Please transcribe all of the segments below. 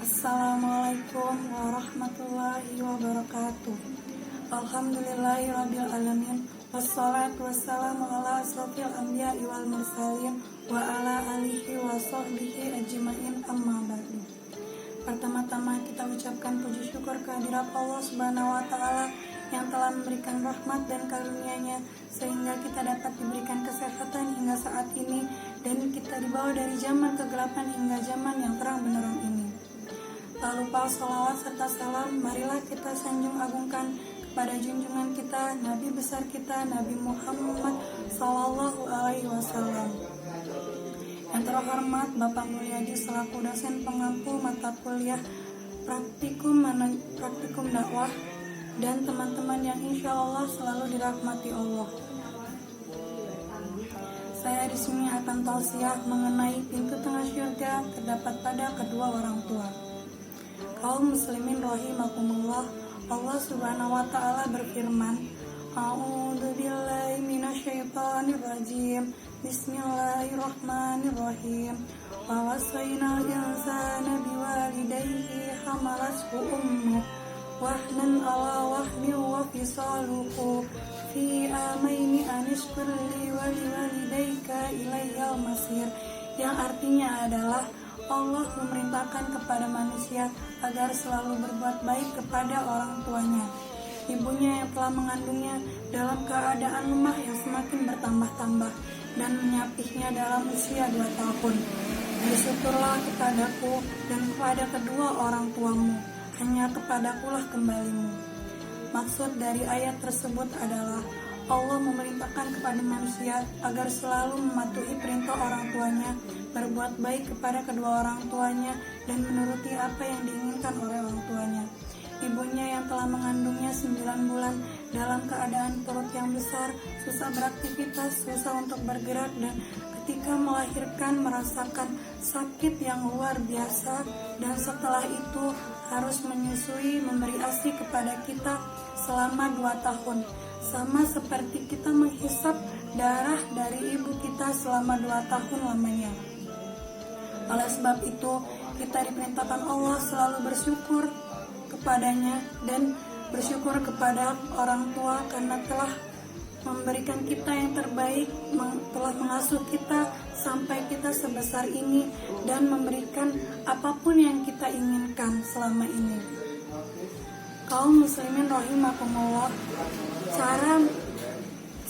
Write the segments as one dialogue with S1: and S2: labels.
S1: Assalamualaikum warahmatullahi wabarakatuh. Alhamdulillahirabbil alamin. Wassalatu wassalamu ala asrofil anbiya'i wal mursalin wa ala alihi wa sahbihi ajmain, amma ba'du. Pertama-tama kita ucapkan puji syukur kehadirat Allah Subhanahu wa taala yang telah memberikan rahmat dan karunia-Nya sehingga kita dapat diberikan kesehatan hingga saat ini dan kita dibawa dari zaman kegelapan hingga zaman yang terang benderang ini. Tak lupa salawat serta salam marilah kita sanjung agungkan kepada junjungan kita, Nabi besar kita, Nabi Muhammad Sallallahu Alaihi Wasallam. Yang terhormat Bapak Mulyadi selaku dosen pengampu mata kuliah praktikum dakwah dan teman-teman yang insya Allah selalu dirahmati Allah. Saya di sini akan tausiah mengenai pintu tengah syurga terdapat pada kedua orang tua. Kaum muslimin rahimakumullah, Allah Subhanahu wa taala berfirman, A'udzu billahi minasyaitonir rajim. Bismillahirrahmanirrahim. Wa wasainal insana biwalidayhi hamalathu ummuh wahnan ala wahnin wa fisaluhu fi amaini anishkur li wa liwalidayka ilayyal masir. Yang artinya adalah Allah memerintahkan kepada manusia agar selalu berbuat baik kepada orang tuanya. Ibunya yang telah mengandungnya dalam keadaan lemah yang semakin bertambah-tambah dan menyapihnya dalam usia 2 tahun. Bersyukurlah kepadaku dan kepada kedua orang tuamu, hanya kepadakulah kembalimu. Maksud dari ayat tersebut adalah Allah memerintahkan kepada manusia agar selalu mematuhi perintah orang tuanya, berbuat baik kepada kedua orang tuanya, dan menuruti apa yang diinginkan oleh orang tuanya. Ibunya yang telah mengandungnya 9 bulan dalam keadaan perut yang besar, susah beraktivitas, susah untuk bergerak, dan ketika melahirkan merasakan sakit yang luar biasa, dan setelah itu harus menyusui, memberi ASI kepada kita selama 2 tahun. Sama seperti kita menghisap darah dari ibu kita selama 2 tahun lamanya. Oleh sebab itu, kita diperintahkan Allah selalu bersyukur kepadanya dan bersyukur kepada orang tua karena telah memberikan kita yang terbaik, telah mengasuh kita sampai kita sebesar ini dan memberikan apapun yang kita inginkan selama ini. Kaum muslimin rahimakumullah,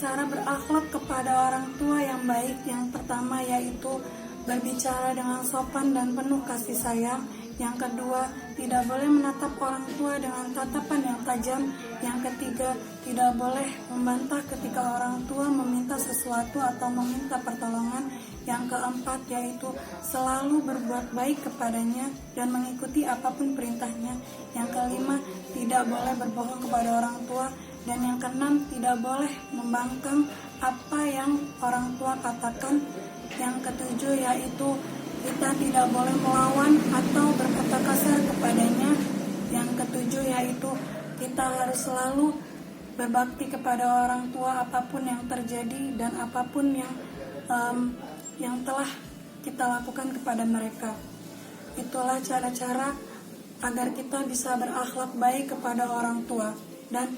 S1: cara berakhlak kepada orang tua yang baik yang pertama yaitu berbicara dengan sopan dan penuh kasih sayang. Yang kedua, tidak boleh menatap orang tua dengan tatapan yang tajam. Yang ketiga, tidak boleh membantah ketika orang tua meminta sesuatu atau meminta pertolongan. Yang keempat, yaitu selalu berbuat baik kepadanya dan mengikuti apapun perintahnya. Yang kelima, tidak boleh berbohong kepada orang tua. Dan yang keenam, tidak boleh membangkang apa yang orang tua katakan. Yang ketujuh, yaitu kita tidak boleh melawan atau berkata kasar kepadanya. Yang ketujuh, yaitu kita harus selalu berbakti kepada orang tua apapun yang terjadi dan apapun yang telah kita lakukan kepada mereka. Itulah cara-cara agar kita bisa berakhlak baik kepada orang tua, dan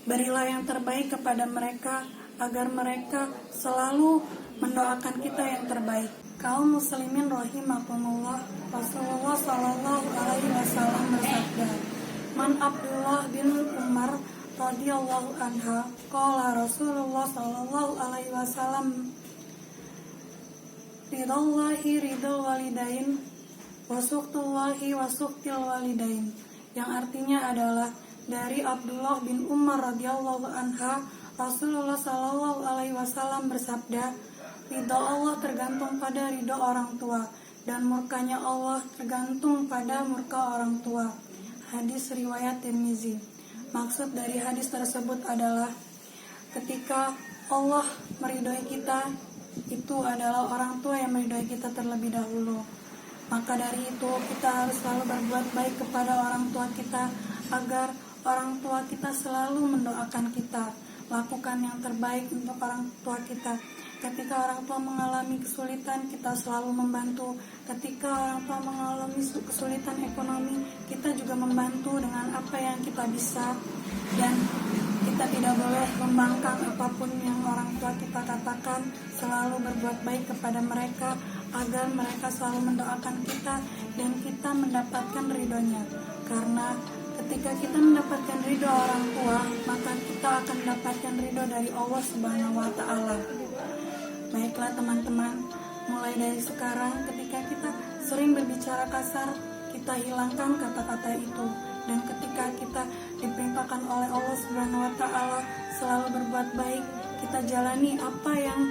S1: berilah yang terbaik kepada mereka agar mereka selalu mendoakan kita yang terbaik. Kaum muslimin rahimakumullah, Rasulullah Sallallahu Alaihi Wasallam bersabda, Man Abdullah bin Umar radhiyallahu anha, qala Rasulullah Sallallahu Alaihi Wasallam, ridallahi ridul walidain wa sukhtullahi wa sukhtil walidain. Yang artinya adalah dari Abdullah bin Umar radhiyallahu anha, Rasulullah Sallallahu Alaihi Wasallam bersabda, ridho Allah tergantung pada ridho orang tua, dan murkanya Allah tergantung pada murka orang tua. Hadis riwayat Tirmizi. Maksud dari hadis tersebut adalah ketika Allah meridhoi kita, itu adalah orang tua yang meridhoi kita terlebih dahulu. Maka dari itu kita harus selalu berbuat baik kepada orang tua kita agar orang tua kita selalu mendoakan kita. Lakukan yang terbaik untuk orang tua kita. Ketika orang tua mengalami kesulitan, kita selalu membantu. Ketika orang tua mengalami kesulitan ekonomi, kita juga membantu dengan apa yang kita bisa. Dan kita tidak boleh membangkang apapun yang orang tua kita katakan. Selalu berbuat baik kepada mereka agar mereka selalu mendoakan kita dan kita mendapatkan ridhonya. Karena ketika kita mendapatkan ridho orang tua, maka kita akan mendapatkan ridho dari Allah Subhanahu wa Ta'ala. Baiklah teman-teman, mulai dari sekarang ketika kita sering berbicara kasar, kita hilangkan kata-kata itu. Dan ketika kita diperintahkan oleh Allah Subhanahu wa Ta'ala selalu berbuat baik, kita jalani apa yang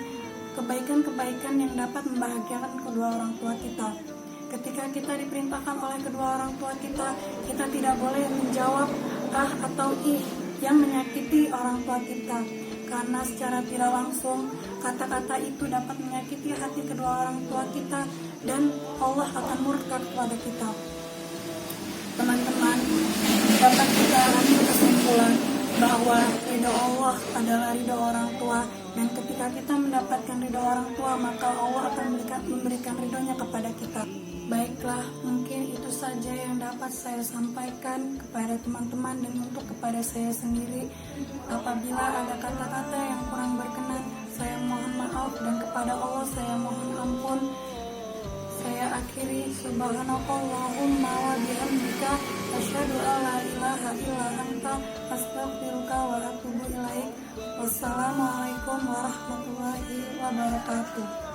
S1: kebaikan-kebaikan yang dapat membahagiakan kedua orang tua kita. Ketika kita diperintahkan oleh kedua orang tua kita, kita tidak boleh menjawab ah atau ih yang menyakiti orang tua kita. Karena secara tidak langsung, kata-kata itu dapat menyakiti hati kedua orang tua kita dan Allah akan murka kepada kita. Teman-teman, dapat kita ambil kesimpulan bahwa ridho Allah adalah ridho orang tua, dan ketika kita mendapatkan ridho orang tua, maka Allah akan memberikan ridhonya kepada kita. Baiklah, mungkin itu saja yang dapat saya sampaikan kepada teman-teman dan untuk kepada saya sendiri. Apabila ada kata-kata yang kurang berkenan, saya mohon maaf, dan kepada Allah saya mohon ampun. Saya akhiri, subhanakallahumma wa bihamdika asyhadu an la ilaha illa anta astaghfiruka wa atubu ilaik. Wassalamualaikum warahmatullahi wabarakatuh.